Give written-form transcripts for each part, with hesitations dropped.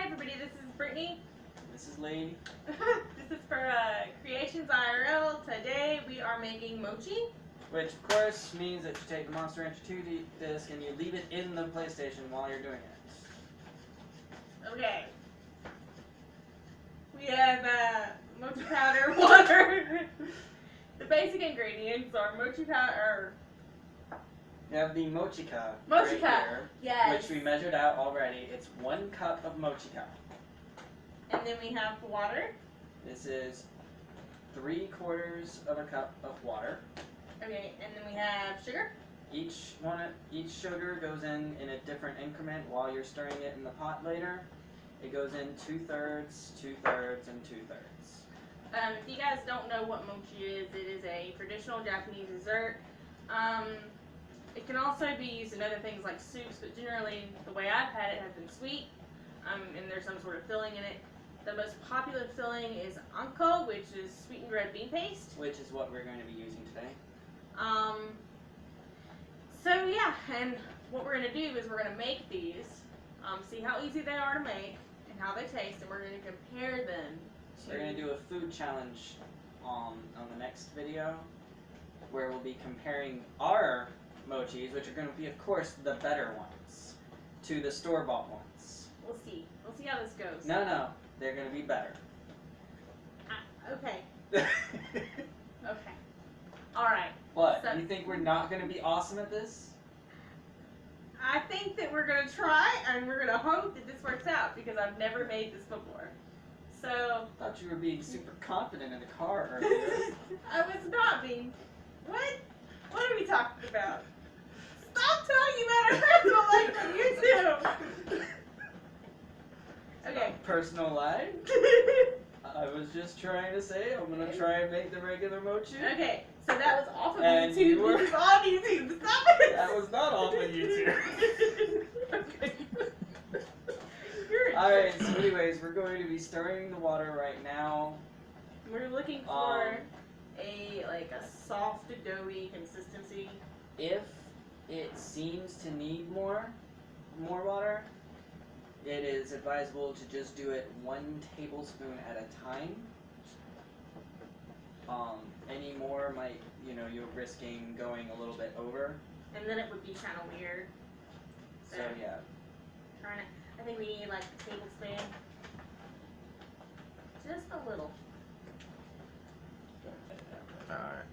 everybody, this is Brittany. This is Lee. This is for Creations IRL. Today we are making mochi. Which, of course, means that you take the Monster Rancher 2 disc and you leave it in the PlayStation while you're doing it. Okay. We have mochi powder, water. The basic ingredients are mochi powder. You have the Mochika. Mochika, right here, yes. which we measured out already. It's 1 cup of Mochika. And then we have water. This is 3/4 of a cup of water. Okay, and then we have sugar. Each sugar goes in a different increment while you're stirring it in the pot later. It goes in 2/3, 2/3, and 2/3. If you guys don't know what mochi is, it is a traditional Japanese dessert. It can also be used in other things like soups, but generally the way I've had it has been sweet, and there's some sort of filling in it. The most popular filling is anko, which is sweetened red bean paste. Which is what we're going to be using today. So yeah, and what we're going to do is we're going to make these, see how easy they are to make and how they taste, and we're going to compare them to... We're going to do a food challenge on the next video, where we'll be comparing our mochis, which are going to be, of course, the better ones, to the store-bought ones. We'll see. We'll see how this goes. No, they're going to be better. Okay. Okay. Alright. What? So, you think we're not going to be awesome at this? I think that we're going to try, and we're going to hope that this works out, because I've never made this before. So... I thought you were being super confident in the car earlier. I was not being... What? What are we talking about? Stop talking about our personal life on YouTube! Okay. Personal life? I was just trying to say I'm going to try and make the regular mochi. Okay, so that was off of And YouTube. you were... This is on YouTube. Stop it! That was not off of YouTube. Okay. Alright, so anyways, we're going to be stirring the water right now. We're looking for a soft, doughy consistency. If it seems to need more water, it is advisable to just do it 1 tablespoon at a time. Any more might, you're risking going a little bit over. And then it would be kind of weird. So yeah. I think we need like a tablespoon. Just a little. Alright.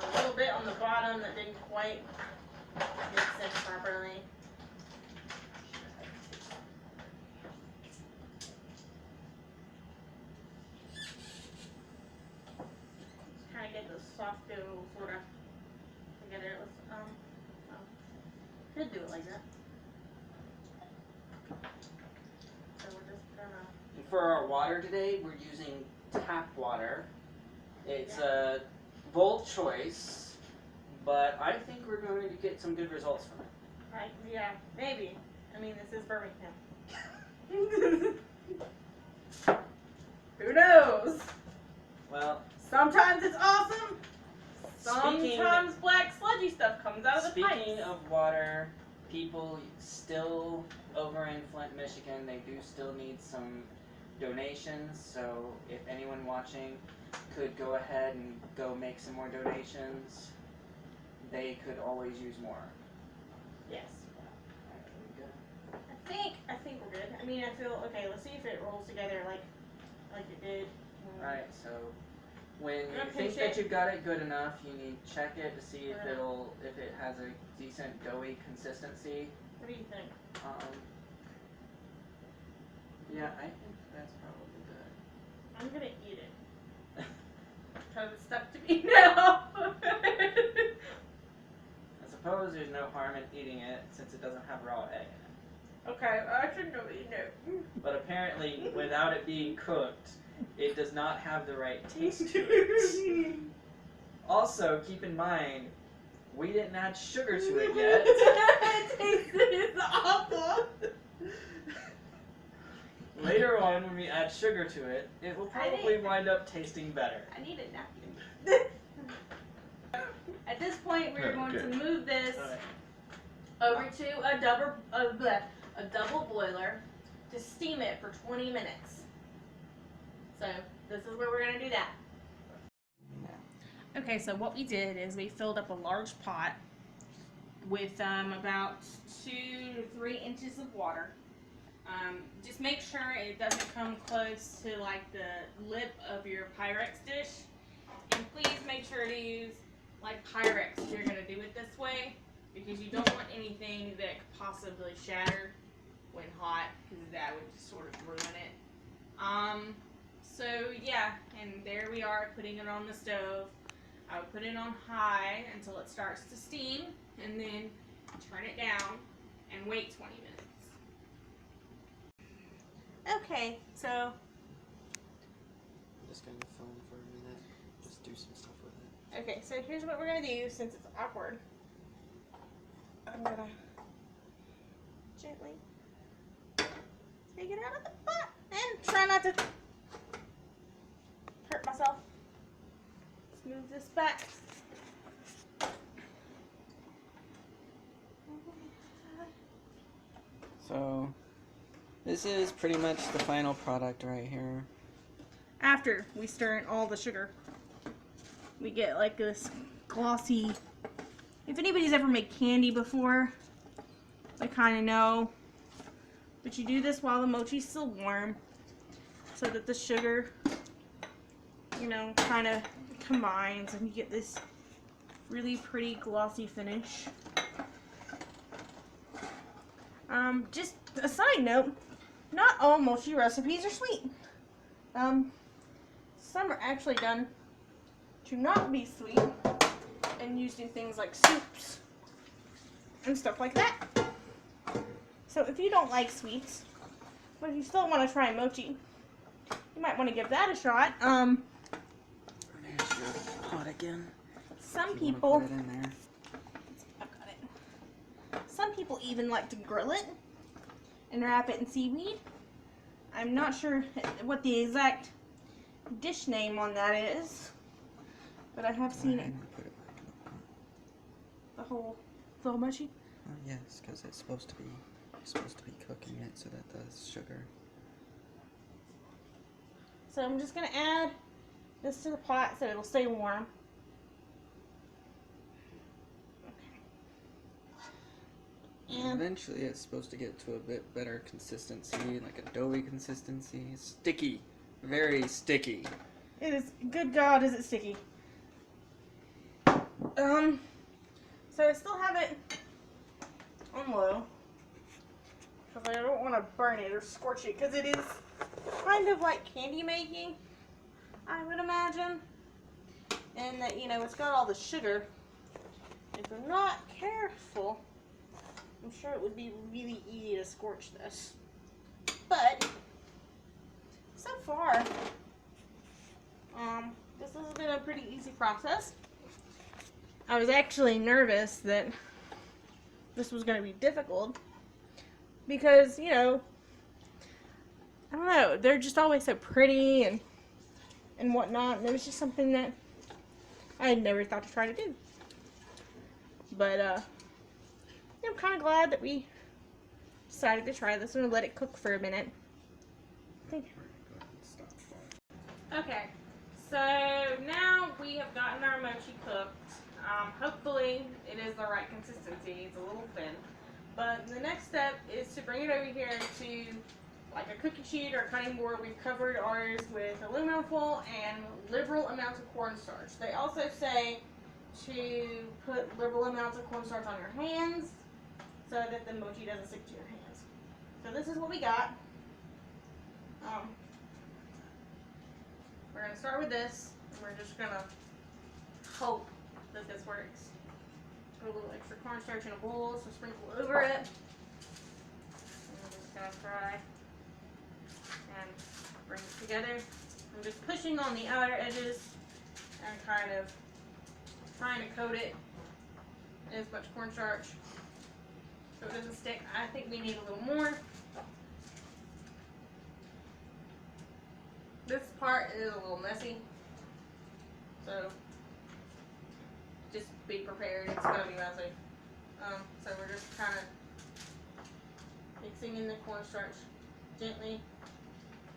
A little bit on the bottom that didn't quite make sense properly. Just kind of get the soft dough sort of together. Let's could do it like that. So we're just gonna. For our water today, we're using tap water. It's a bold choice, but I think we're going to get some good results from it. Yeah, maybe. I mean, this is Birmingham. Who knows? Well, Sometimes it's awesome. Speaking- Sometimes black sludgy stuff comes out of the pipes. speaking of water, people still over in Flint, Michigan, they do still need some donations. So if anyone watching could go ahead and go make some more donations, they could always use more. Yes. I think we're good. I mean, I feel okay. Let's see if it rolls together like it did. Alright, so when you Okay, think check. that you've got it good enough, you need to check it to see if it has a decent doughy consistency. What do you think? Yeah, I think that's probably good. I'm gonna eat it. Because it's stuck to me now. I suppose there's no harm in eating it since it doesn't have raw egg in it. Okay, I should know eating it. But apparently, without it being cooked, it does not have the right taste to it. Also, keep in mind, we didn't add sugar to it yet. It tastes awful. Later on, when we add sugar to it, it will probably wind up tasting better. I need a napkin. At this point, we're going to move this over to a double boiler to steam it for 20 minutes. So this is where we're going to do that. Okay, so what we did is we filled up a large pot with about 2 to 3 inches of water. Just make sure it doesn't come close to like the lip of your Pyrex dish. And please make sure to use like Pyrex if you're going to do it this way, because you don't want anything that could possibly shatter when hot, because that would just sort of ruin it. So yeah, and there we are putting it on the stove. I would put it on high until it starts to steam, and then turn it down and wait 20 minutes. Okay, so I'm just gonna film for a minute. Just do some stuff with it. okay, so here's what we're gonna do since it's awkward. I'm gonna gently take it out of the pot and try not to hurt myself. Let's move this back. So, this is pretty much the final product right here. After we stir in all the sugar, we get like this glossy. If anybody's ever made candy before, they kind of know. But you do this while the mochi's still warm, so that the sugar, you know, kind of combines and you get this really pretty glossy finish. Just a side note, not all mochi recipes are sweet. Some are actually done to not be sweet and used in things like soups and stuff like that. So if you don't like sweets, but if you still want to try mochi, you might want to give that a shot. There's your pot again. Some You people, wanna put it in there. I got it. Some people even like to grill it and wrap it in seaweed. I'm not sure what the exact dish name on that is, but I have seen Go it. ahead and put it back in the pot. The whole mochi. Oh, yes, because it's supposed to be cooking it so that the sugar. So I'm just gonna add this to the pot so it'll stay warm. Okay. And Eventually, it's supposed to get to a bit better consistency, like a doughy consistency. Sticky, very sticky. it is, good God, is it sticky. So I still have it on low, because I don't want to burn it or scorch it, because it is kind of like candy making, I would imagine. And that, you know, it's got all the sugar. If you're not careful, I'm sure it would be really easy to scorch this. But so far, this has been a pretty easy process. I was actually nervous that this was going to be difficult because, you know, I don't know, they're just always so pretty and whatnot, and it was just something that I had never thought to try to do. But I'm kind of glad that we decided to try this and let it cook for a minute. Okay, so now we have gotten our mochi cooked. Hopefully it is the right consistency. It's a little thin. But the next step is to bring it over here to like a cookie sheet or a cutting board. We've covered ours with aluminum foil and liberal amounts of cornstarch. They also say to put liberal amounts of cornstarch on your hands so that the mochi doesn't stick to your hands. So this is what we got. We're going to start with this, and we're just going to hope that this works. Put a little extra cornstarch in a bowl, so sprinkle over it. And we're just going to try and bring it together. I'm just pushing on the outer edges and kind of trying to coat it in as much cornstarch so it doesn't stick. I think we need a little more. This part is a little messy, so just be prepared. It's gonna be messy. So we're just kind of mixing in the cornstarch gently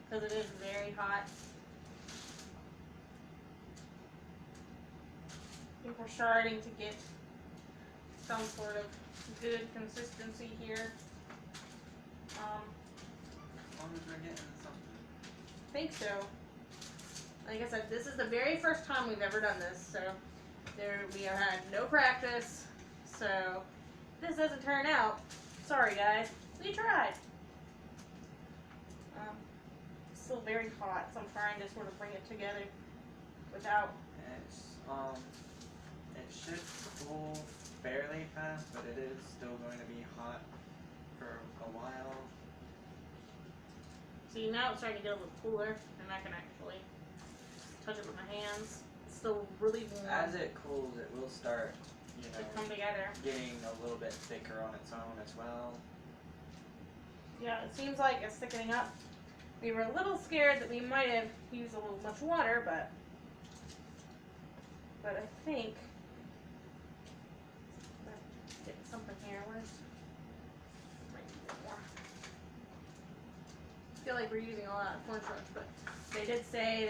because it is very hot. I think we're starting to get some sort of good consistency here. As long as we're getting something. I think so. Like I said, this is the very first time we've ever done this, so we have had no practice. So if this doesn't turn out, sorry guys, we tried. It's still very hot, so I'm trying to sort of bring it together without. It should cool fairly fast, but it is still going to be hot for a while. See, now it's starting to get a little cooler, and I can actually touch it with my hands. It's still really warm. As it cools, it will start, To come together. getting a little bit thicker on its own as well. Yeah, it seems like it's thickening up. We were a little scared that we might have used a little much water, but I think let's get something here. Where's might need more. I feel like we're using a lot of cornstarch, but they did say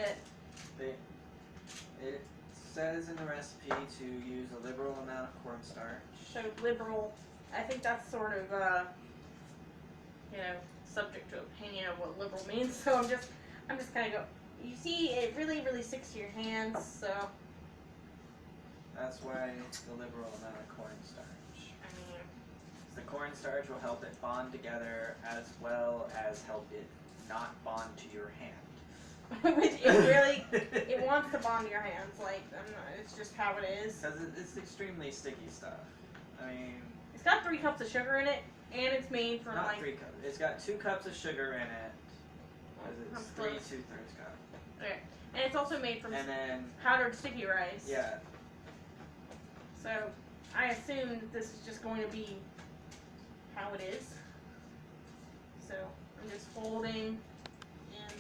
that It says in the recipe to use a liberal amount of cornstarch. showed liberal. I think that's sort of subject to opinion of what liberal means. So I'm just kind of go. You see, it really sticks to your hands. So That's why the liberal amount of cornstarch. I mean, The cornstarch will help it bond together as well as help it not bond to your hand. which it wants to bond to your hands. Like it's just how it is. Because it's extremely sticky stuff. I mean, It's got 3 cups of sugar in it, and it's made from not like 3 cups. It's got 2 cups of sugar in it. Because it's 3 close. 2/3 cup. Okay, and it's also made from And then powdered sticky rice. yeah, So I assume that this is just going to be how it is. So I'm just folding in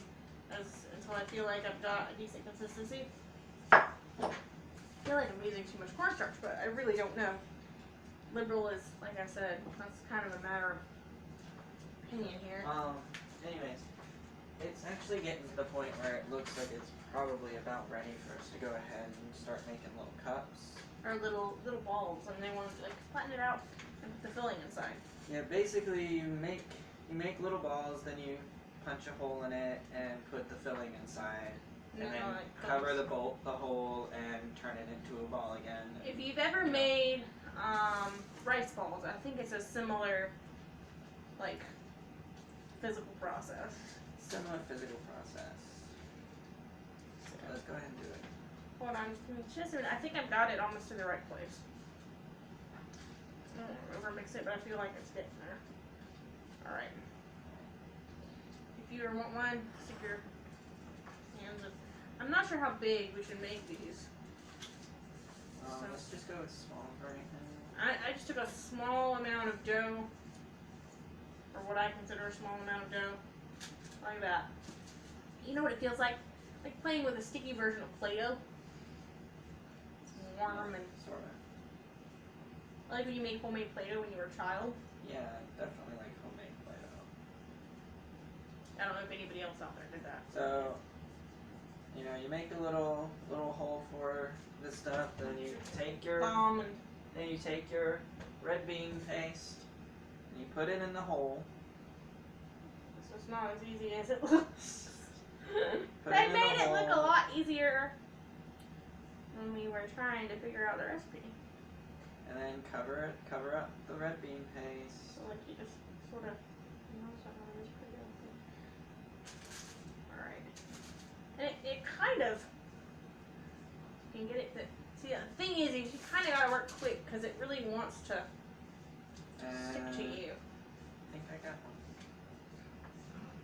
until I feel like I've got a decent consistency. I feel like I'm using too much cornstarch, but I really don't know. Liberal is, like I said, that's kind of a matter of opinion here. anyways, it's actually getting to the point where it looks like it's probably about ready for us to go ahead and start making little cups. Or little balls, and they want to like flatten it out and put the filling inside. Yeah, basically you make little balls, then you punch a hole in it and put the filling inside, and then cover the hole and turn it into a ball again. If you've ever made rice balls, I think it's a similar like physical process. Similar physical process. So let's go ahead and do it. Hold on, just a minute. I think I've got it almost to the right place. I don't want to overmix it, but I feel like it's getting there. Alright. If you want one, stick your hands in. I'm not sure how big we should make these. Let's just go with small for right now. I just took a small amount of dough, or what I consider a small amount of dough, like that. You know what it feels like? Like playing with a sticky version of Play-Doh. It's warm and Sort of. like when you made homemade Play-Doh when you were a child. Yeah, definitely like homemade Play-Doh. I don't know if anybody else out there did that. So, you make a little hole for this stuff, then you take your red bean paste and you put it in the hole. So it's not as easy as it looks. Put They it in the made it look a hole. lot easier when we were trying to figure out the recipe. And then cover up the red bean paste. So like you just sort of, alright. And it kind of, you can get it to, see the thing is you kind of gotta work quick because it really wants to stick to you. I think I got one.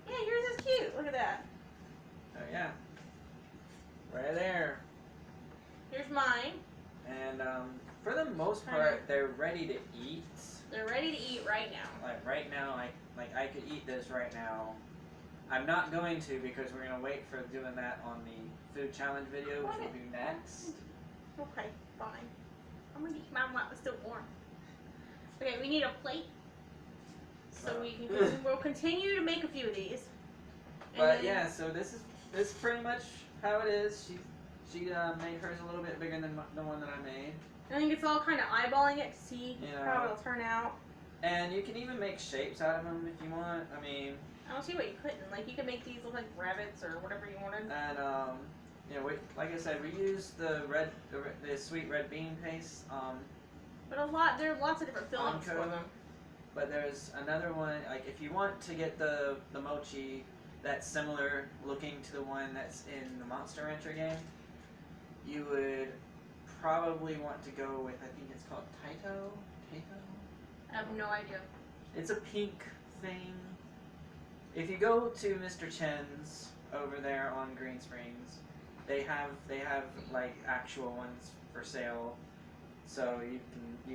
Yeah, yours is cute, look at that. Oh yeah. Right there. Here's mine. And for the most part, they're ready to eat. They're ready to eat right now. Like right now, I could eat this right now. I'm not going to because we're gonna wait for doing that on the food challenge video, which we'll do next. Okay, fine. I'm gonna eat mine while it's still warm. Okay, we need a plate. So we'll continue to make a few of these. And But then- yeah, so this is pretty much how it is. She made hers a little bit bigger than the one that I made. I think it's all kind of eyeballing it to see Yeah. how it'll turn out. And you can even make shapes out of them if you want. I mean, I don't see what you couldn't. Like, you could make these look like rabbits or whatever you wanted. and like I said, we used the sweet red bean paste. But there are lots of different fillings for Anko. them. But there's another one. Like if you want to get the mochi that's similar looking to the one that's in the Monster Rancher game, you would probably want to go with, I think it's called Taito. I have no idea. It's a pink thing. If you go to Mr. Chen's over there on Green Springs, they have like actual ones for sale, so you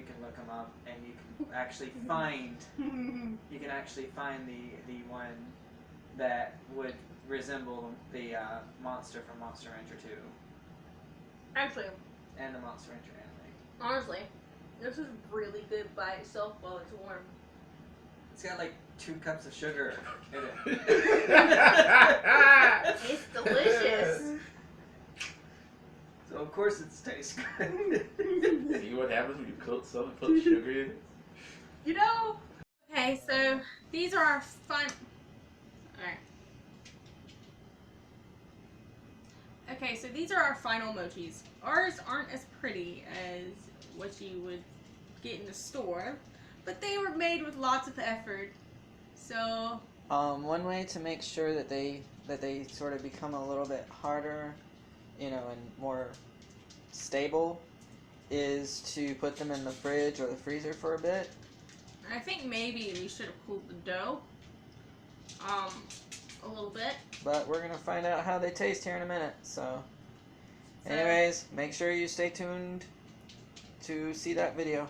can look them up and you can actually find the one that would resemble the monster from Monster Rancher 2 Actually, and the Monster Rancher anime. honestly, this is really good by itself while it's warm. It's got like 2 cups of sugar in it. It's delicious. So of course it tastes good. See what happens when you cook something and put sugar in it? You know? Okay, so these are our fun. Alright. Okay, so these are our final mochis. Ours aren't as pretty as what you would get in the store, but they were made with lots of effort. So One way to make sure that they sort of become a little bit harder, and more stable, is to put them in the fridge or the freezer for a bit. I think maybe we should have cooled the dough a little bit. But we're gonna find out how they taste here in a minute. So, So- anyways, make sure you stay tuned to see that video.